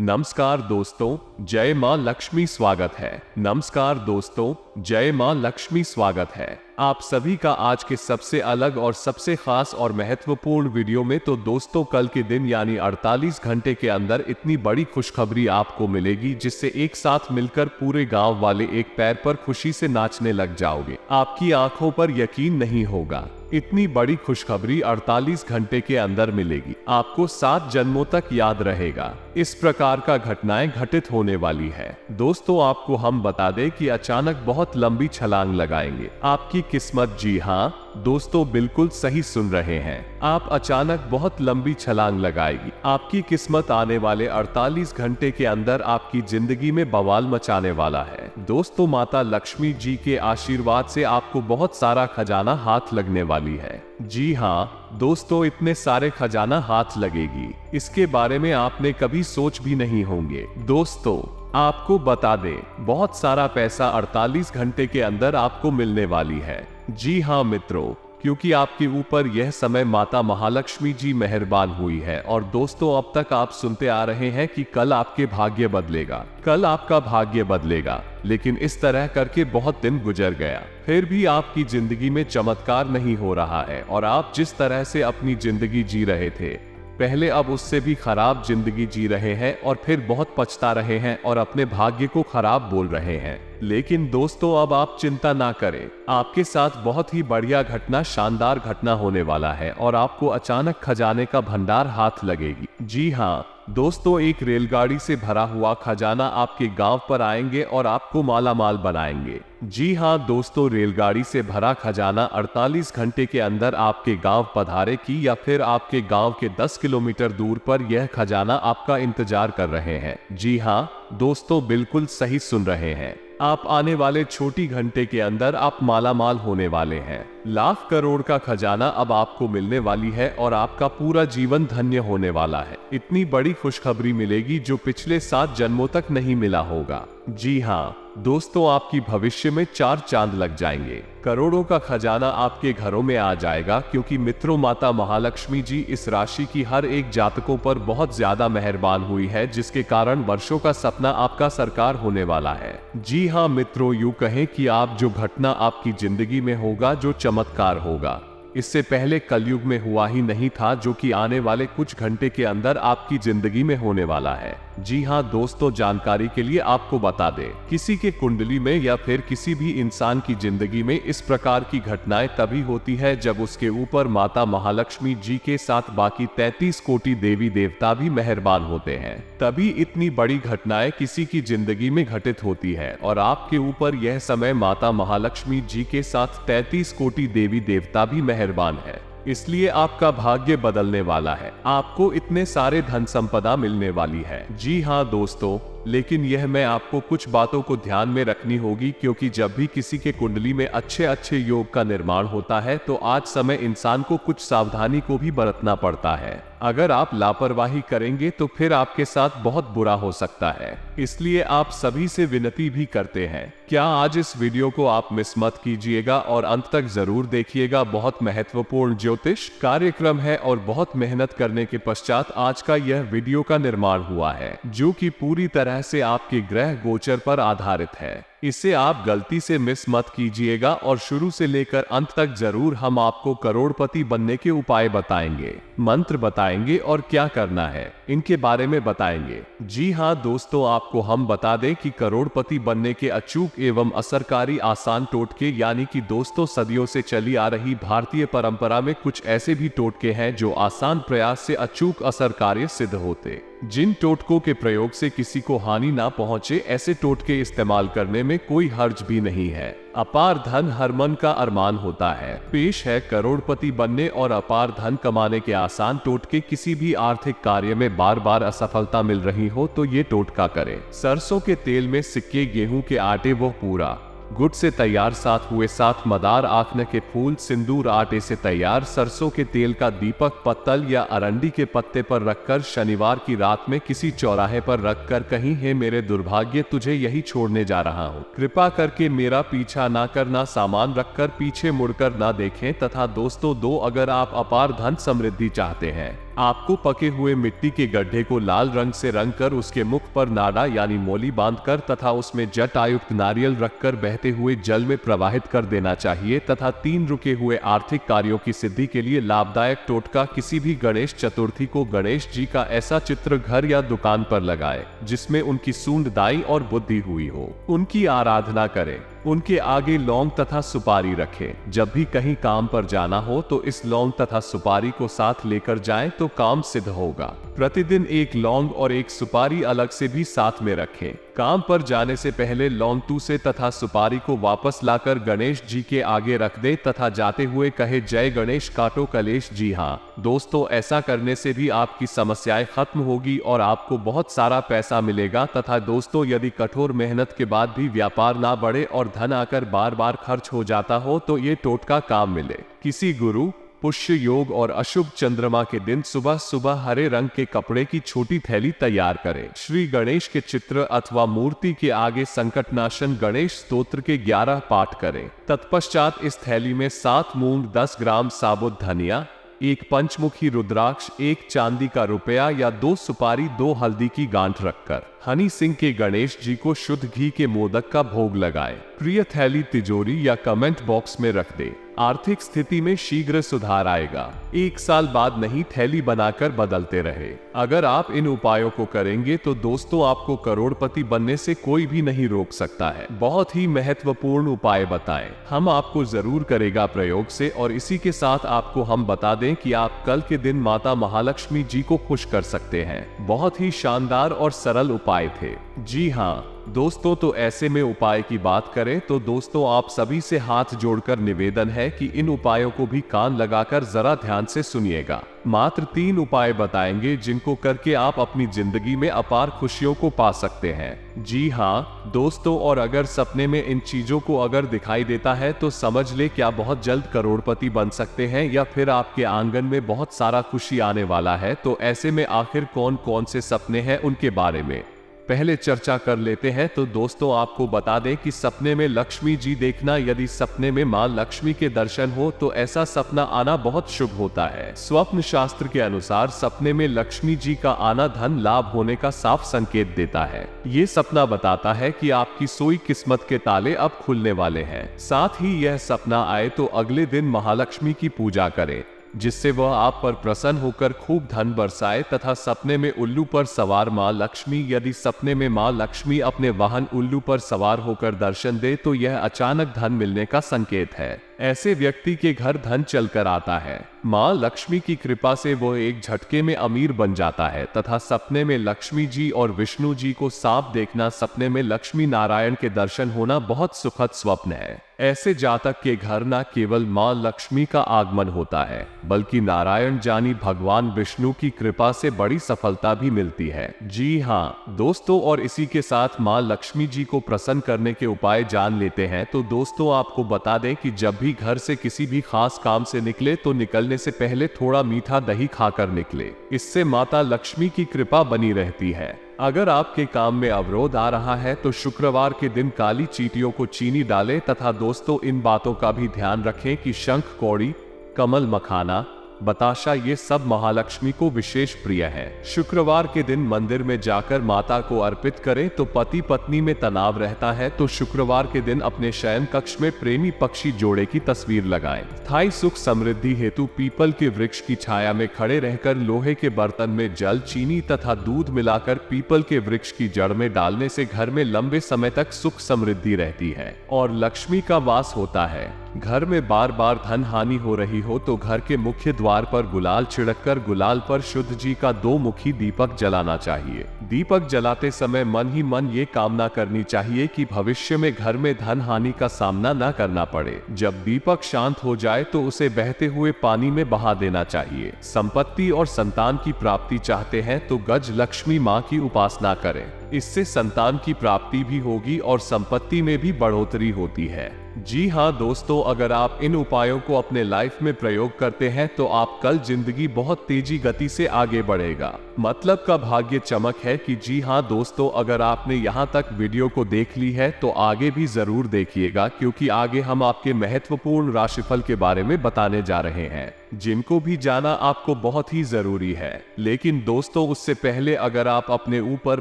नमस्कार दोस्तों, जय मां लक्ष्मी स्वागत है। नमस्कार दोस्तों, जय मां लक्ष्मी स्वागत है आप सभी का आज के सबसे अलग और सबसे खास और महत्वपूर्ण वीडियो में। तो दोस्तों, कल के दिन यानी 48 घंटे के अंदर इतनी बड़ी खुशखबरी आपको मिलेगी जिससे एक साथ मिलकर पूरे गांव वाले एक पैर पर खुशी से नाचने लग जाओगे। आपकी आंखों पर यकीन नहीं होगा, इतनी बड़ी खुशखबरी 48 घंटे के अंदर मिलेगी। आपको 7 जन्मों तक याद रहेगा। इस प्रकार का घटनाएं घटित होने वाली है। दोस्तों, आपको हम बता दें कि अचानक बहुत लंबी छलांग लगाएंगे आपकी किस्मत। जी हाँ दोस्तों, बिल्कुल सही सुन रहे हैं आप। अचानक बहुत लंबी छलांग लगाएगी आपकी किस्मत। आने वाले 48 घंटे के अंदर आपकी जिंदगी में बवाल मचाने वाला है। दोस्तों, माता लक्ष्मी जी के आशीर्वाद से आपको बहुत सारा खजाना हाथ लगने वाली है। जी हाँ दोस्तों, इतने सारे खजाना हाथ लगेगी, इसके बारे में आपने कभी सोच भी नहीं होंगे। दोस्तों, आपको बता दें, बहुत सारा पैसा 48 घंटे के अंदर आपको मिलने वाली है। जी हाँ मित्रों, क्योंकि आपके ऊपर यह समय माता महालक्ष्मी जी मेहरबान हुई है। और दोस्तों, अब तक आप सुनते आ रहे हैं कि कल आपके भाग्य बदलेगा, कल आपका भाग्य बदलेगा। लेकिन इस तरह करके बहुत दिन गुजर गया, फिर भी आपकी जिंदगी में चमत्कार नहीं हो रहा है। और आप जिस तरह से अपनी जिंदगी जी रहे थे पहले, अब उससे भी खराब जिंदगी जी रहे हैं और फिर बहुत पछता रहे हैं और अपने भाग्य को खराब बोल रहे हैं। लेकिन दोस्तों, अब आप चिंता ना करें, आपके साथ बहुत ही बढ़िया घटना, शानदार घटना होने वाला है और आपको अचानक खजाने का भंडार हाथ लगेगी। जी हाँ दोस्तों, एक रेलगाड़ी से भरा हुआ खजाना आपके गांव पर आएंगे और आपको मालामाल बनाएंगे। जी हाँ दोस्तों, रेलगाड़ी से भरा खजाना 48 घंटे के अंदर आपके गांव पधारे की, या फिर आपके गांव के 10 किलोमीटर दूर पर यह खजाना आपका इंतजार कर रहे हैं। जी हाँ दोस्तों, बिल्कुल सही सुन रहे हैं आप। आने वाले छोटी घंटे के अंदर आप मालामाल होने वाले हैं। लाख करोड़ का खजाना अब आपको मिलने वाली है और आपका पूरा जीवन धन्य होने वाला है। इतनी बड़ी खुशखबरी मिलेगी जो पिछले 7 जन्मों तक नहीं मिला होगा। जी हाँ दोस्तों, आपकी भविष्य में 4 चांद लग जाएंगे। करोड़ों का खजाना आपके घरों में आ जाएगा, क्योंकि मित्रों, माता महालक्ष्मी जी इस राशि की हर एक जातकों पर बहुत ज्यादा मेहरबान हुई है, जिसके कारण वर्षों का सपना आपका साकार होने वाला है। जी हाँ मित्रों, यूं कहें कि आप जो घटना आपकी जिंदगी में होगा, जो चमत्कार होगा, इससे पहले कलयुग में हुआ ही नहीं था, जो कि आने वाले कुछ घंटे के अंदर आपकी जिंदगी में होने वाला है। जी हाँ दोस्तों, जानकारी के लिए आपको बता दें, किसी के कुंडली में या फिर किसी भी इंसान की जिंदगी में इस प्रकार की घटनाएं तभी होती है जब उसके ऊपर माता महालक्ष्मी जी के साथ बाकी 33 कोटि देवी देवता भी मेहरबान होते हैं। तभी इतनी बड़ी घटनाएं किसी की जिंदगी में घटित होती है। और आपके ऊपर यह समय माता महालक्ष्मी जी के साथ 33 कोटि देवी देवता भी मेहरबान है, इसलिए आपका भाग्य बदलने वाला है। आपको इतने सारे धन संपदा मिलने वाली है। जी हाँ दोस्तों, लेकिन यह मैं आपको कुछ बातों को ध्यान में रखनी होगी, क्योंकि जब भी किसी के कुंडली में अच्छे अच्छे योग का निर्माण होता है तो आज समय इंसान को कुछ सावधानी को भी बरतना पड़ता है। अगर आप लापरवाही करेंगे तो फिर आपके साथ बहुत बुरा हो सकता है। इसलिए आप सभी से विनती भी करते हैं, क्या आज इस वीडियो को आप मिस मत कीजिएगा और अंत तक जरूर देखिएगा। बहुत महत्वपूर्ण ज्योतिष कार्यक्रम है और बहुत मेहनत करने के पश्चात आज का यह वीडियो का निर्माण हुआ है, जो कि पूरी तरह से आपके ग्रह गोचर पर आधारित है। इसे आप गलती से मिस मत कीजिएगा और शुरू से लेकर अंत तक जरूर हम आपको करोड़पति बनने के उपाय बताएंगे, मंत्र बताएंगे और क्या करना है इनके बारे में बताएंगे। जी हाँ दोस्तों, आपको हम बता दें कि करोड़पति बनने के अचूक एवं असरकारी आसान टोटके, यानी कि दोस्तों सदियों से चली आ रही भारतीय परंपरा में कुछ ऐसे भी टोटके हैं जो आसान प्रयास से अचूक असरकारी सिद्ध होते। जिन टोटकों के प्रयोग से किसी को हानि ना पहुंचे, ऐसे टोटके इस्तेमाल करने में कोई हर्ज भी नहीं है। अपार धन हर मन का अरमान होता है। पेश है करोड़पति बनने और अपार धन कमाने के आसान टोटके। किसी भी आर्थिक कार्य में बार बार असफलता मिल रही हो तो ये टोटका करें। सरसों के तेल में सिक्के, गेहूं के आटे वो पूरा, गुड़ से तैयार 7 हुए 7 मदार, आखने के फूल, सिंदूर, आटे से तैयार सरसों के तेल का दीपक पत्तल या अरंडी के पत्ते पर रखकर शनिवार की रात में किसी चौराहे पर रखकर कहीं, हे मेरे दुर्भाग्य, तुझे यही छोड़ने जा रहा हूँ, कृपा करके मेरा पीछा ना करना। सामान रखकर पीछे मुड़कर ना देखें। तथा दोस्तों 2, अगर आप अपार धन समृद्धि चाहते हैं आपको पके हुए मिट्टी के गड्ढे को लाल रंग से रंग कर उसके मुख पर नाड़ा यानी मोली बांधकर तथा उसमें जटायुक्त नारियल रखकर बहते हुए जल में प्रवाहित कर देना चाहिए तथा 3 रुके हुए आर्थिक कार्यों की सिद्धि के लिए लाभदायक टोटका किसी भी गणेश चतुर्थी को गणेश जी का ऐसा चित्र घर या दुकान पर लगाए जिसमें उनकी सूंड दाई और बुद्धि हुई हो। उनकी आराधना करें, उनके आगे लौंग तथा सुपारी रखें। जब भी कहीं काम पर जाना हो तो इस लौंग तथा सुपारी को साथ लेकर जाएं तो काम सिद्ध होगा। प्रतिदिन एक लौंग और एक सुपारी अलग से भी साथ में रखें। काम पर जाने से पहले लौंग टूसे तथा सुपारी को वापस लाकर गणेश जी के आगे रख दे तथा जाते हुए कहे जय गणेश काटो कलेश। जी हाँ दोस्तों, ऐसा करने से भी आपकी समस्याएं खत्म होगी और आपको बहुत सारा पैसा मिलेगा। तथा दोस्तों, यदि कठोर मेहनत के बाद भी व्यापार ना बढ़े और धन आकर बार बार खर्च हो जाता हो तो ये टोटका काम मिले। किसी गुरु, पुष्य योग और अशुभ चंद्रमा के दिन सुबह सुबह हरे रंग के कपड़े की छोटी थैली तैयार करें। श्री गणेश के चित्र अथवा मूर्ति के आगे संकटनाशन गणेश स्तोत्र के 11 पाठ करें। तत्पश्चात इस थैली में 7 मूंग, 10 ग्राम साबुत धनिया, 1 पंचमुखी रुद्राक्ष, 1 चांदी का रुपया या 2 सुपारी, 2 हल्दी की गांठ रखकर हनी सिंह के गणेश जी को शुद्ध घी के मोदक का भोग लगाएं। प्रिय थैली तिजोरी या कमेंट बॉक्स में रख दे। आर्थिक स्थिति में शीघ्र सुधार आएगा। 1 साल बाद नहीं, थैली बनाकर बदलते रहे। अगर आप इन उपायों को करेंगे तो दोस्तों आपको करोड़पति बनने से कोई भी नहीं रोक सकता है। बहुत ही महत्वपूर्ण उपाय बताएं, हम आपको जरूर करेगा प्रयोग से। और इसी के साथ आपको हम बता दें कि आप कल के दिन माता महालक्ष्मी जी को खुश कर सकते हैं। बहुत ही शानदार और सरल उपाय थे। जी हाँ दोस्तों, तो ऐसे में उपाय की बात करें तो दोस्तों आप सभी से हाथ जोड़कर निवेदन है कि इन उपायों को भी कान लगाकर जरा ध्यान से सुनिएगा। मात्र 3 उपाय बताएंगे जिनको करके आप अपनी जिंदगी में अपार खुशियों को पा सकते हैं। जी हाँ दोस्तों, और अगर सपने में इन चीजों को अगर दिखाई देता है तो समझ ले क्या बहुत जल्द करोड़पति बन सकते हैं या फिर आपके आंगन में बहुत सारा खुशी आने वाला है। तो ऐसे में आखिर कौन कौन से सपने हैं उनके बारे में पहले चर्चा कर लेते हैं। तो दोस्तों आपको बता दें कि सपने में लक्ष्मी जी देखना, यदि सपने में मां लक्ष्मी के दर्शन हो तो ऐसा सपना आना बहुत शुभ होता है। स्वप्न शास्त्र के अनुसार सपने में लक्ष्मी जी का आना धन लाभ होने का साफ संकेत देता है। ये सपना बताता है कि आपकी सोई किस्मत के ताले अब खुलने वाले हैं। साथ ही यह सपना आए तो अगले दिन महालक्ष्मी की पूजा करें जिससे वह आप पर प्रसन्न होकर खूब धन बरसाए। तथा सपने में उल्लू पर सवार मां लक्ष्मी, यदि सपने में मां लक्ष्मी अपने वाहन उल्लू पर सवार होकर दर्शन दे तो यह अचानक धन मिलने का संकेत है। ऐसे व्यक्ति के घर धन चलकर आता है। मां लक्ष्मी की कृपा से वह एक झटके में अमीर बन जाता है। तथा सपने में लक्ष्मी जी और विष्णु जी को साफ देखना, सपने में लक्ष्मी नारायण के दर्शन होना बहुत सुखद स्वप्न है। ऐसे जातक के घर न केवल मां लक्ष्मी का आगमन होता है बल्कि नारायण जानी भगवान विष्णु की कृपा से बड़ी सफलता भी मिलती है। जी हाँ दोस्तों, और इसी के साथ मां लक्ष्मी जी को प्रसन्न करने के उपाय जान लेते हैं। तो दोस्तों आपको बता दें कि जब भी घर से किसी भी खास काम से निकले तो निकलने से पहले थोड़ा मीठा दही खाकर निकले। इससे माता लक्ष्मी की कृपा बनी रहती है। अगर आपके काम में अवरोध आ रहा है तो शुक्रवार के दिन काली चींटियों को चीनी डालें। तथा दोस्तों इन बातों का भी ध्यान रखें कि शंख, कौड़ी, कमल, मखाना, बताशा ये सब महालक्ष्मी को विशेष प्रिय है। शुक्रवार के दिन मंदिर में जाकर माता को अर्पित करें। तो पति पत्नी में तनाव रहता है तो शुक्रवार के दिन अपने शयन कक्ष में प्रेमी पक्षी जोड़े की तस्वीर लगाएं। स्थायी सुख समृद्धि हेतु पीपल के वृक्ष की छाया में खड़े रहकर लोहे के बर्तन में जल, चीनी तथा दूध मिलाकर पीपल के वृक्ष की जड़ में डालने से घर में लंबे समय तक सुख समृद्धि रहती है और लक्ष्मी का वास होता है। घर में बार बार धन हानि हो रही हो तो घर के मुख्य द्वार पर गुलाल छिड़ककर गुलाल पर शुद्ध जी का 2 मुखी दीपक जलाना चाहिए। दीपक जलाते समय मन ही मन ये कामना करनी चाहिए कि भविष्य में घर में धन हानि का सामना न करना पड़े। जब दीपक शांत हो जाए तो उसे बहते हुए पानी में बहा देना चाहिए। संपत्ति और संतान की प्राप्ति चाहते हैं तो गज लक्ष्मी माँ की उपासना करें। इससे संतान की प्राप्ति भी होगी और संपत्ति में भी बढ़ोतरी होती है। जी हाँ दोस्तों, अगर आप इन उपायों को अपने लाइफ में प्रयोग करते हैं तो आप कल जिंदगी बहुत तेजी गति से आगे बढ़ेगा। मतलब का भाग्य चमक है कि जी हाँ दोस्तों, अगर आपने यहाँ तक वीडियो को देख ली है तो आगे भी जरूर देखिएगा क्योंकि आगे हम आपके महत्वपूर्ण राशिफल के बारे में बताने जा रहे हैं। जिनको भी जाना आपको बहुत ही जरूरी है। लेकिन दोस्तों, उससे पहले अगर आप अपने ऊपर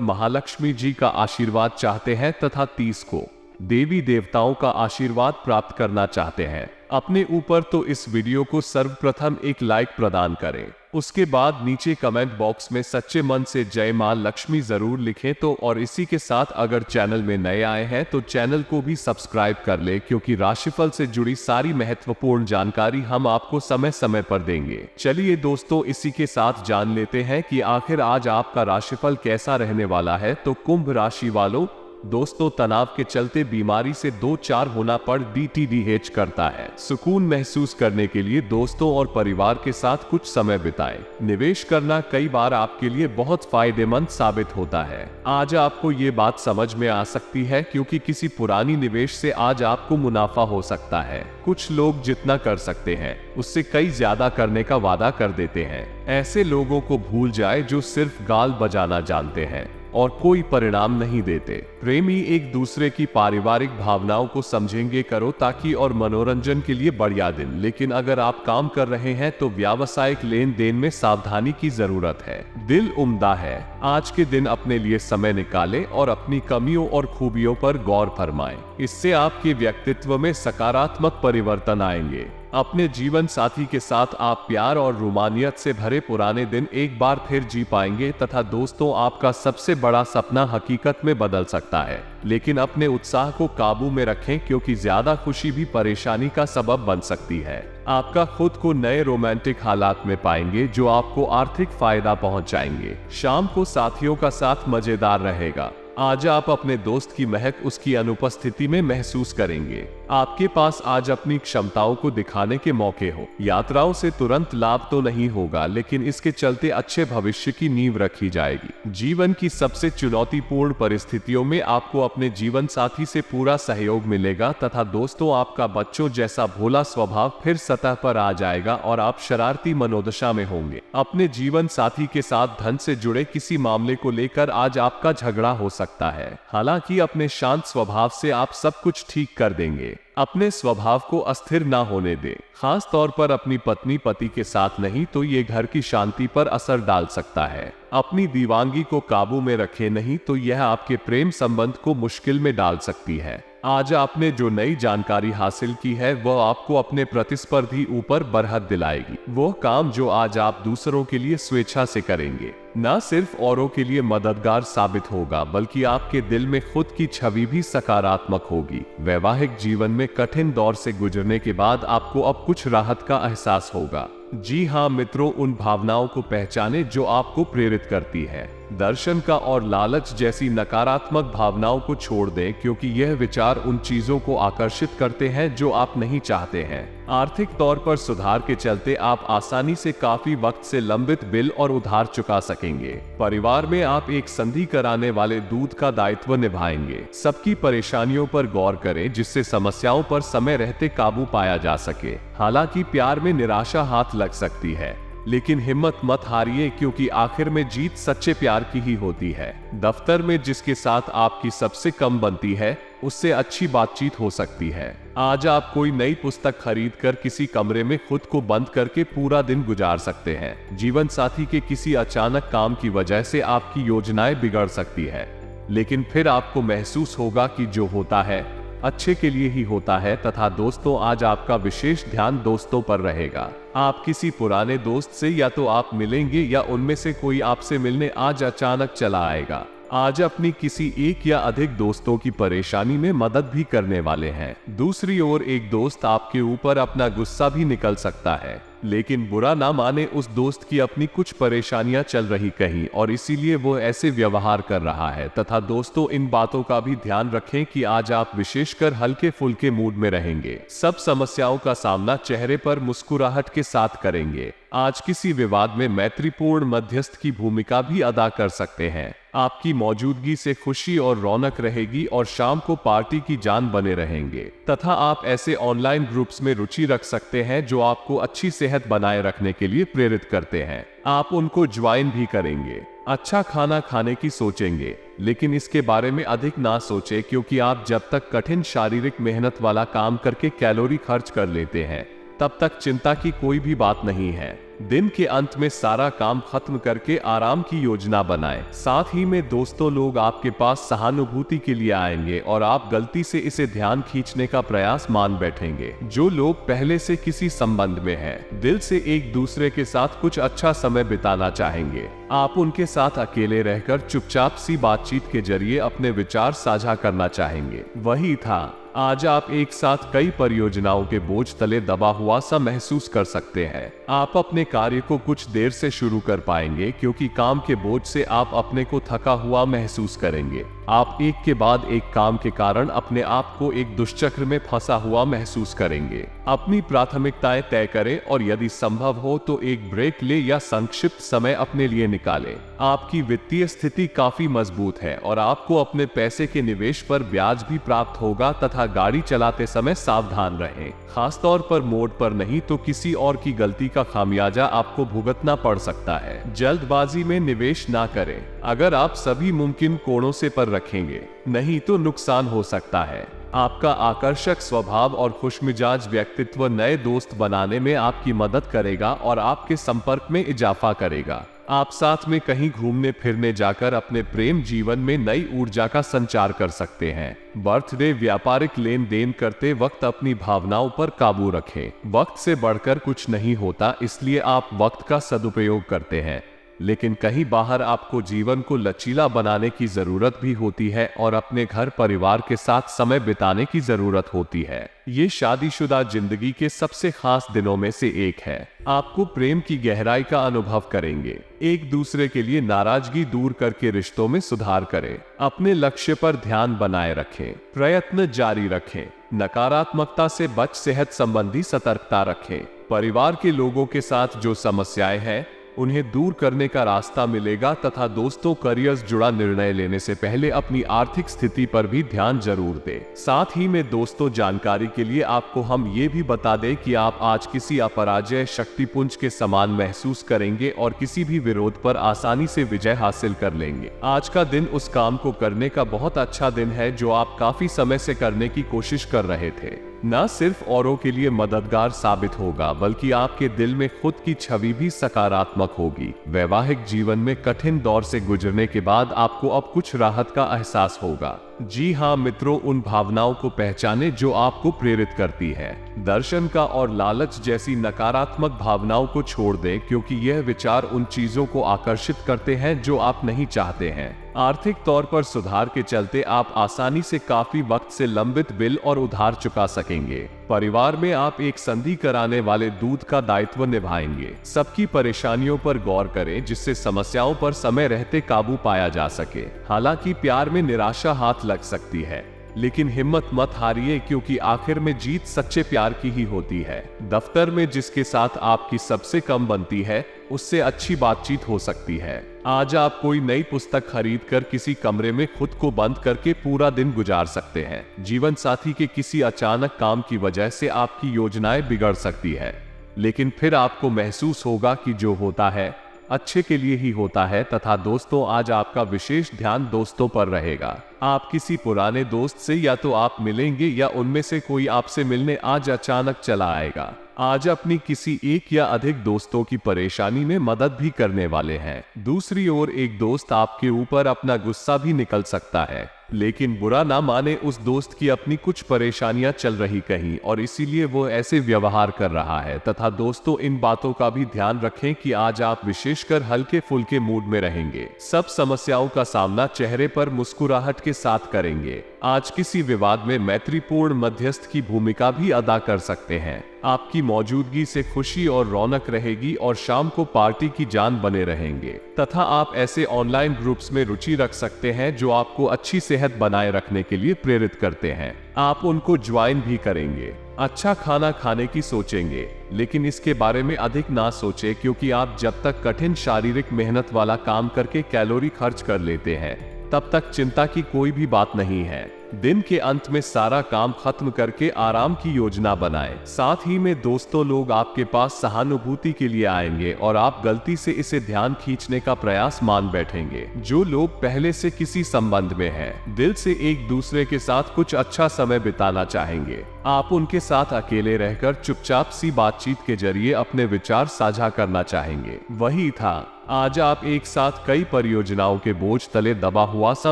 महालक्ष्मी जी का आशीर्वाद चाहते हैं तथा 30 को देवी देवताओं का आशीर्वाद प्राप्त करना चाहते हैं अपने ऊपर, तो इस वीडियो को सर्वप्रथम एक लाइक प्रदान करें। उसके बाद नीचे कमेंट बॉक्स में सच्चे मन से जय मां लक्ष्मी जरूर लिखें। तो और इसी के साथ अगर चैनल में नए आए हैं तो चैनल को भी सब्सक्राइब कर ले, क्योंकि राशिफल से जुड़ी सारी महत्वपूर्ण जानकारी हम आपको समय समय पर देंगे। चलिए दोस्तों, इसी के साथ जान लेते हैं कि आखिर आज आपका राशिफल कैसा रहने वाला है। तो कुंभ राशि वालों, दोस्तों, तनाव के चलते बीमारी से 2-4 होना पर DTDH करता है। सुकून महसूस करने के लिए दोस्तों और परिवार के साथ कुछ समय बिताएं। निवेश करना कई बार आपके लिए बहुत फायदेमंद साबित होता है। आज आपको ये बात समझ में आ सकती है, क्योंकि किसी पुरानी निवेश से आज आपको मुनाफा हो सकता है। कुछ लोग जितना कर सकते हैं उससे कई ज्यादा करने का वादा कर देते हैं। ऐसे लोगों को भूल जाए जो सिर्फ गाल बजाना जानते हैं और कोई परिणाम नहीं देते। प्रेमी एक दूसरे की पारिवारिक भावनाओं को समझेंगे करो ताकि और मनोरंजन के लिए बढ़िया दिन। लेकिन अगर आप काम कर रहे हैं तो व्यावसायिक लेन देन में सावधानी की जरूरत है। दिल उम्दा है। आज के दिन अपने लिए समय निकालें और अपनी कमियों और खूबियों पर गौर फरमाएं। इससे आपके व्यक्तित्व में सकारात्मक परिवर्तन आएंगे। अपने जीवन साथी के साथ आप प्यार और रोमानियत से भरे पुराने दिन एक बार फिर जी पाएंगे तथा दोस्तों, आपका सबसे बड़ा सपना हकीकत में बदल सकता है। लेकिन अपने उत्साह को काबू में रखें, क्योंकि ज्यादा खुशी भी परेशानी का सबब बन सकती है। आपका खुद को नए रोमांटिक हालात में पाएंगे जो आपको आर्थिक फायदा पहुंचाएंगे। शाम को साथियों का साथ मजेदार रहेगा। आज आप अपने दोस्त की महक उसकी अनुपस्थिति में महसूस करेंगे। आपके पास आज अपनी क्षमताओं को दिखाने के मौके हो। यात्राओं से तुरंत लाभ तो नहीं होगा, लेकिन इसके चलते अच्छे भविष्य की नींव रखी जाएगी। जीवन की सबसे चुनौतीपूर्ण परिस्थितियों में आपको अपने जीवन साथी से पूरा सहयोग मिलेगा तथा दोस्तों, आपका बच्चों जैसा भोला स्वभाव फिर सतह पर आ जाएगा और आप शरारती मनोदशा में होंगे। अपने जीवन साथी के साथ धन से जुड़े किसी मामले को लेकर आज आपका झगड़ा हो सकता है। हालांकि अपने शांत स्वभाव से आप सब कुछ ठीक कर देंगे। अपने स्वभाव को अस्थिर ना होने दें। खास तौर पर अपनी पत्नी पति के साथ, नहीं तो ये घर की शांति पर असर डाल सकता है। अपनी दीवानगी को काबू में रखें, नहीं तो यह आपके प्रेम संबंध को मुश्किल में डाल सकती है। आज आपने जो नई जानकारी हासिल की है वह आपको अपने प्रतिस्पर्धी ऊपर बरहत दिलाएगी। वो काम जो आज आप दूसरों के लिए स्वेच्छा से करेंगे, न सिर्फ औरों के लिए मददगार साबित होगा, बल्कि आपके दिल में खुद की छवि भी सकारात्मक होगी। वैवाहिक जीवन में कठिन दौर से गुजरने के बाद आपको अब कुछ राहत का एहसास होगा। जी हाँ मित्रों, उन भावनाओं को पहचाने जो आपको प्रेरित करती है। दर्शन का और लालच जैसी नकारात्मक भावनाओं को छोड़ दें, क्योंकि यह विचार उन चीजों को आकर्षित करते हैं जो आप नहीं चाहते हैं। आर्थिक तौर पर सुधार के चलते आप आसानी से काफी वक्त से लंबित बिल और उधार चुका सकेंगे। परिवार में आप एक संधि कराने वाले दूत का दायित्व निभाएंगे। सबकी परेशानियों पर गौर करें, जिससे समस्याओं पर समय रहते काबू पाया जा सके। हालांकि प्यार में निराशा हाथ लग सकती है, लेकिन हिम्मत मत हारिए, क्योंकि आखिर में जीत सच्चे प्यार की ही होती है। दफ्तर में जिसके साथ आपकी सबसे कम बनती है उससे अच्छी बातचीत हो सकती है। आज आप कोई नई पुस्तक खरीदकर किसी कमरे में खुद को बंद करके पूरा दिन गुजार सकते हैं। जीवन साथी के किसी अचानक काम की वजह से आपकी योजनाएं बिगड़ सकती है, लेकिन फिर आपको महसूस होगा कि जो होता है अच्छे के लिए ही होता है। तथा दोस्तों, आज आपका विशेष ध्यान दोस्तों पर रहेगा। आप किसी पुराने दोस्त से या तो आप मिलेंगे या उनमें से कोई आपसे मिलने आज अचानक चला आएगा। आज अपनी किसी एक या अधिक दोस्तों की परेशानी में मदद भी करने वाले हैं। दूसरी ओर एक दोस्त आपके ऊपर अपना गुस्सा भी निकल सकता है, लेकिन बुरा ना माने, उस दोस्त की अपनी कुछ परेशानियां चल रही कहीं और इसीलिए वो ऐसे व्यवहार कर रहा है। तथा दोस्तों, इन बातों का भी ध्यान रखें कि आज आप विशेषकर हल्के फुल्के मूड में रहेंगे। सब समस्याओं का सामना चेहरे पर मुस्कुराहट के साथ करेंगे। आज किसी विवाद में मैत्रीपूर्ण मध्यस्थ की भूमिका भी अदा कर सकते हैं। आपकी मौजूदगी से खुशी और रौनक रहेगी और शाम को पार्टी की जान बने रहेंगे। तथा आप ऐसे ऑनलाइन ग्रुप्स में रुचि रख सकते हैं जो आपको अच्छी सेहत बनाए रखने के लिए प्रेरित करते हैं। आप उनको ज्वाइन भी करेंगे। अच्छा खाना खाने की सोचेंगे, लेकिन इसके बारे में अधिक ना सोचें, क्योंकि आप जब तक कठिन शारीरिक मेहनत वाला काम करके कैलोरी खर्च कर लेते हैं, तब तक चिंता की कोई भी बात नहीं है। दिन के अंत में सारा काम खत्म करके आराम की योजना बनाएं। साथ ही में दोस्तों, लोग आपके पास सहानुभूति के लिए आएंगे और आप गलती से इसे ध्यान खींचने का प्रयास मान बैठेंगे। जो लोग पहले से किसी संबंध में हैं, दिल से एक दूसरे के साथ कुछ अच्छा समय बिताना चाहेंगे। आप उनके साथ अकेले रहकर चुपचाप सी बातचीत के जरिए अपने विचार साझा करना चाहेंगे। वही था, आज आप एक साथ कई परियोजनाओं के बोझ तले दबा हुआ सा महसूस कर सकते हैं। आप अपने कार्य को कुछ देर से शुरू कर पाएंगे क्योंकि काम के बोझ से आप अपने को थका हुआ महसूस करेंगे। आप एक के बाद एक काम के कारण अपने आप को एक दुष्चक्र में फंसा हुआ महसूस करेंगे। अपनी प्राथमिकताएं तय करें और यदि संभव हो तो एक ब्रेक ले या संक्षिप्त समय अपने लिए निकालें। आपकी वित्तीय स्थिति काफी मजबूत है और आपको अपने पैसे के निवेश पर ब्याज भी प्राप्त होगा तथा गाड़ी चलाते समय सावधान रहें। खासतौर पर मोड़ पर नहीं तो किसी और की गलती का खामियाजा आपको भुगतना पड़ सकता है। जल्दबाजी में निवेश ना करें। अगर आप सभी मुमकिन कोणों से पर रखेंगे, नहीं तो नुकसान हो सकता है। आपका आकर्षक स्वभाव और खुशमिजाज व्यक्तित्व नए दोस्त बनाने में आपकी मदद करेगा और आपके संपर्क में इजाफा करेगा। आप साथ में कहीं घूमने फिरने जाकर अपने प्रेम जीवन में नई ऊर्जा का संचार कर सकते हैं। बर्थडे व्यापारिक लेन देन करते वक्त अपनी भावनाओं पर काबू रखें। वक्त से बढ़कर कुछ नहीं होता, इसलिए आप वक्त का सदुपयोग करते हैं, लेकिन कहीं बाहर आपको जीवन को लचीला बनाने की जरूरत भी होती है और अपने घर परिवार के साथ समय बिताने की जरूरत होती है। ये शादीशुदा जिंदगी के सबसे खास दिनों में से एक है। आपको प्रेम की गहराई का अनुभव करेंगे। एक दूसरे के लिए नाराजगी दूर करके रिश्तों में सुधार करें। अपने लक्ष्य पर ध्यान बनाए रखें। प्रयत्न जारी रखें। नकारात्मकता से बच सेहत संबंधी सतर्कता रखें। परिवार के लोगों के साथ जो समस्याएं हैं उन्हें दूर करने का रास्ता मिलेगा तथा दोस्तों, करियर जुड़ा निर्णय लेने से पहले अपनी आर्थिक स्थिति पर भी ध्यान जरूर दें। साथ ही में दोस्तों, जानकारी के लिए आपको हम ये भी बता दें कि आप आज किसी अपराजय शक्तिपुंज के समान महसूस करेंगे और किसी भी विरोध पर आसानी से विजय हासिल कर लेंगे। आज का दिन उस काम को करने का बहुत अच्छा दिन है जो आप काफी समय से करने की कोशिश कर रहे थे। न सिर्फ औरों के लिए मददगार साबित होगा, बल्कि आपके दिल में खुद की छवि भी सकारात्मक होगी। वैवाहिक जीवन में कठिन दौर से गुजरने के बाद आपको अब कुछ राहत का एहसास होगा। जी हाँ मित्रों, उन भावनाओं को पहचाने जो आपको प्रेरित करती है। दर्शन का और लालच जैसी नकारात्मक भावनाओं को छोड़ दें, क्योंकि यह विचार उन चीजों को आकर्षित करते हैं जो आप नहीं चाहते हैं। आर्थिक तौर पर सुधार के चलते आप आसानी से काफी वक्त से लंबित बिल और उधार चुका सकेंगे। परिवार में आप एक संधि कराने वाले दूत का दायित्व निभाएंगे। सबकी परेशानियों पर गौर करें जिससे समस्याओं पर समय रहते काबू पाया जा सके। हालांकि प्यार में निराशा हाथ लग सकती है, लेकिन हिम्मत मत हारिए, क्योंकि आखिर में जीत सच्चे प्यार की ही होती है। दफ्तर में जिसके साथ आपकी सबसे कम बनती है उससे अच्छी बातचीत हो सकती है। आज आप कोई नई पुस्तक खरीदकर किसी कमरे में खुद को बंद करके पूरा दिन गुजार सकते हैं। जीवन साथी के किसी अचानक काम की वजह से आपकी योजनाएं बिगड़ सकती है, लेकिन फिर आपको महसूस होगा कि जो होता है अच्छे के लिए ही होता है। तथा दोस्तों, आज आपका विशेष ध्यान दोस्तों पर रहेगा। आप किसी पुराने दोस्त से या तो आप मिलेंगे या उनमें से कोई आपसे मिलने आज अचानक चला आएगा। आज अपनी किसी एक या अधिक दोस्तों की परेशानी में मदद भी करने वाले हैं। दूसरी ओर एक दोस्त आपके ऊपर अपना गुस्सा भी निकल सकता है, लेकिन बुरा ना माने, उस दोस्त की अपनी कुछ परेशानियां चल रही कहीं और इसीलिए वो ऐसे व्यवहार कर रहा है। तथा दोस्तों, इन बातों का भी ध्यान रखें कि आज आप विशेषकर हल्के फुल्के मूड में रहेंगे। सब समस्याओं का सामना चेहरे पर मुस्कुराहट के साथ करेंगे। आज किसी विवाद में मैत्रीपूर्ण मध्यस्थ की भूमिका भी अदा कर सकते हैं। आपकी मौजूदगी से खुशी और रौनक रहेगी और शाम को पार्टी की जान बने रहेंगे। तथा आप ऐसे ऑनलाइन ग्रुप्स में रुचि रख सकते हैं जो आपको अच्छी सेहत बनाए रखने के लिए प्रेरित करते हैं। आप उनको ज्वाइन भी करेंगे। अच्छा खाना खाने की सोचेंगे, लेकिन इसके बारे में अधिक ना सोचें, क्योंकि आप जब तक कठिन शारीरिक मेहनत वाला काम करके कैलोरी खर्च कर लेते हैं, तब तक चिंता की कोई भी बात नहीं है। दिन के अंत में सारा काम खत्म करके आराम की योजना बनाएं। साथ ही में दोस्तों, लोग आपके पास सहानुभूति के लिए आएंगे और आप गलती से इसे ध्यान खींचने का प्रयास मान बैठेंगे। जो लोग पहले से किसी संबंध में हैं, दिल से एक दूसरे के साथ कुछ अच्छा समय बिताना चाहेंगे। आप उनके साथ अकेले रहकर चुपचाप सी बातचीत के जरिए अपने विचार साझा करना चाहेंगे। वही था, आज आप एक साथ कई परियोजनाओं के बोझ तले दबा हुआ सा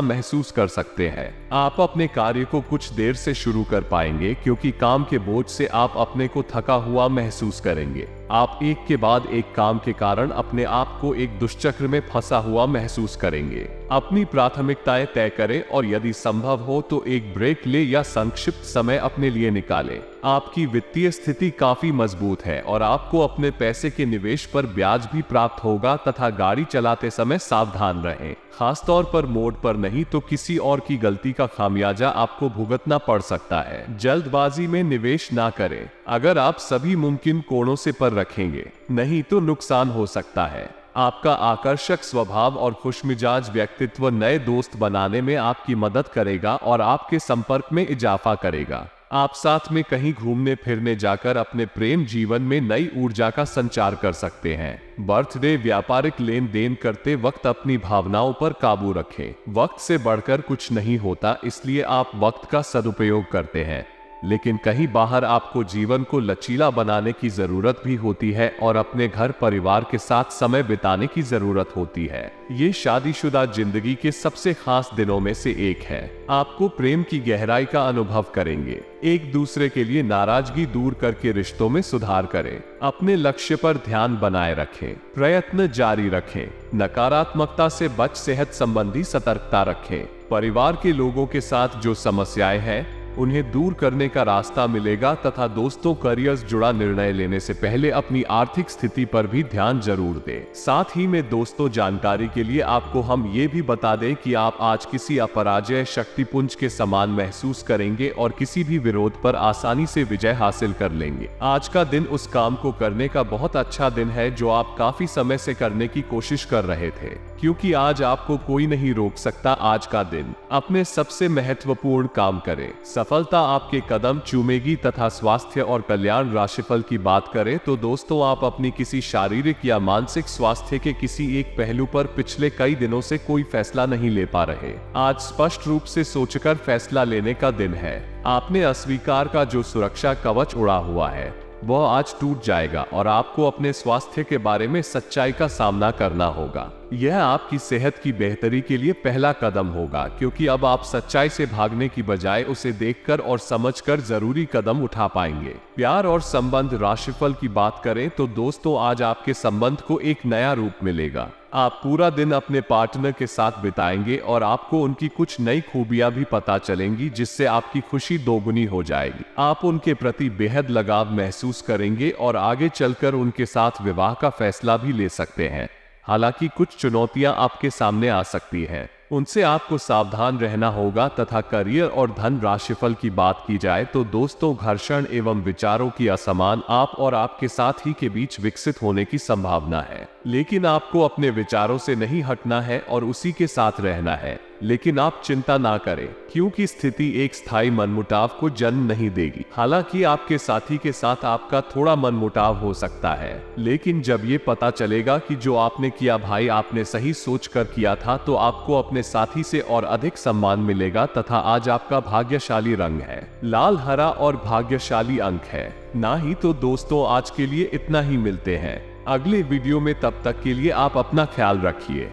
महसूस कर सकते हैं। आप अपने कार्य को कुछ देर से शुरू कर पाएंगे क्योंकि काम के बोझ से आप अपने को थका हुआ महसूस करेंगे। आप एक के बाद एक काम के कारण अपने आप को एक दुष्चक्र में फंसा हुआ महसूस करेंगे। अपनी प्राथमिकताएं तय करें और यदि संभव हो तो एक ब्रेक ले या संक्षिप्त समय अपने लिए निकालें। आपकी वित्तीय स्थिति काफी मजबूत है और आपको अपने पैसे के निवेश पर ब्याज भी प्राप्त होगा तथा गाड़ी चलाते समय सावधान रहें। खासतौर पर मोड़ पर नहीं तो किसी और की गलती का खामियाजा आपको भुगतना पड़ सकता है। जल्दबाजी में निवेश ना करें। अगर आप सभी मुमकिन कोणों से पर रखेंगे, नहीं तो नुकसान हो सकता है। आपका आकर्षक स्वभाव और खुशमिजाज व्यक्तित्व नए दोस्त बनाने में आपकी मदद करेगा और आपके संपर्क में इजाफा करेगा। आप साथ में कहीं घूमने फिरने जाकर अपने प्रेम जीवन में नई ऊर्जा का संचार कर सकते हैं। बर्थडे, व्यापारिक लेन देन करते वक्त अपनी भावनाओं पर काबू रखें। वक्त से बढ़कर कुछ नहीं होता, इसलिए आप वक्त का सदुपयोग करते हैं, लेकिन कहीं बाहर आपको जीवन को लचीला बनाने की जरूरत भी होती है और अपने घर परिवार के साथ समय बिताने की जरूरत होती है। ये शादीशुदा जिंदगी के सबसे खास दिनों में से एक है। आपको प्रेम की गहराई का अनुभव करेंगे। एक दूसरे के लिए नाराजगी दूर करके रिश्तों में सुधार करें। अपने लक्ष्य पर ध्यान बनाए रखें। प्रयत्न जारी रखें। नकारात्मकता से बच सेहत संबंधी सतर्कता रखें। परिवार के लोगों के साथ जो समस्याएं हैं उन्हें दूर करने का रास्ता मिलेगा तथा दोस्तों, करियर जुड़ा निर्णय लेने से पहले अपनी आर्थिक स्थिति पर भी ध्यान जरूर दें। साथ ही में दोस्तों, जानकारी के लिए आपको हम ये भी बता दें कि आप आज किसी अपराजय शक्तिपुंज के समान महसूस करेंगे और किसी भी विरोध पर आसानी से विजय हासिल कर लेंगे। आज का दिन उस काम को करने का बहुत अच्छा दिन है जो आप काफी समय से करने की कोशिश कर रहे थे, क्योंकि आज आपको कोई नहीं रोक सकता। आज का दिन अपने सबसे महत्वपूर्ण काम करें। सफलता आपके कदम चूमेगी तथा स्वास्थ्य और कल्याण राशिफल की बात करें तो दोस्तों, आप अपनी किसी शारीरिक या मानसिक स्वास्थ्य के किसी एक पहलू पर पिछले कई दिनों से कोई फैसला नहीं ले पा रहे। आज स्पष्ट रूप से सोचकर फैसला लेने का दिन है। आपने अस्वीकार का जो सुरक्षा कवच उड़ा हुआ है वह आज टूट जाएगा और आपको अपने स्वास्थ्य के बारे में सच्चाई का सामना करना होगा। यह आपकी सेहत की बेहतरी के लिए पहला कदम होगा, क्योंकि अब आप सच्चाई से भागने की बजाय उसे देखकर और समझकर जरूरी कदम उठा पाएंगे। प्यार और संबंध राशिफल की बात करें तो दोस्तों, आज आपके संबंध को एक नया रूप मिलेगा। आप पूरा दिन अपने पार्टनर के साथ बिताएंगे और आपको उनकी कुछ नई खूबियां भी पता चलेंगी, जिससे आपकी खुशी दोगुनी हो जाएगी। आप उनके प्रति बेहद लगाव महसूस करेंगे और आगे चलकर उनके साथ विवाह का फैसला भी ले सकते हैं। हालांकि कुछ चुनौतियां आपके सामने आ सकती हैं, उनसे आपको सावधान रहना होगा। तथा करियर और धन राशिफल की बात की जाए तो दोस्तों, घर्षण एवं विचारों की असमान आप और आपके साथी के बीच विकसित होने की संभावना है, लेकिन आपको अपने विचारों से नहीं हटना है और उसी के साथ रहना है। लेकिन आप चिंता ना करें, क्योंकि स्थिति एक स्थायी मनमुटाव को जन्म नहीं देगी। हालांकि आपके साथी के साथ आपका थोड़ा मनमुटाव हो सकता है, लेकिन जब ये पता चलेगा कि जो आपने किया भाई आपने सही सोच कर किया था, तो आपको अपने साथी से और अधिक सम्मान मिलेगा। तथा आज आपका भाग्यशाली रंग है लाल, हरा और भाग्यशाली अंक है। ना ही तो दोस्तों, आज के लिए इतना ही। मिलते हैं अगले वीडियो में, तब तक के लिए आप अपना ख्याल रखिए।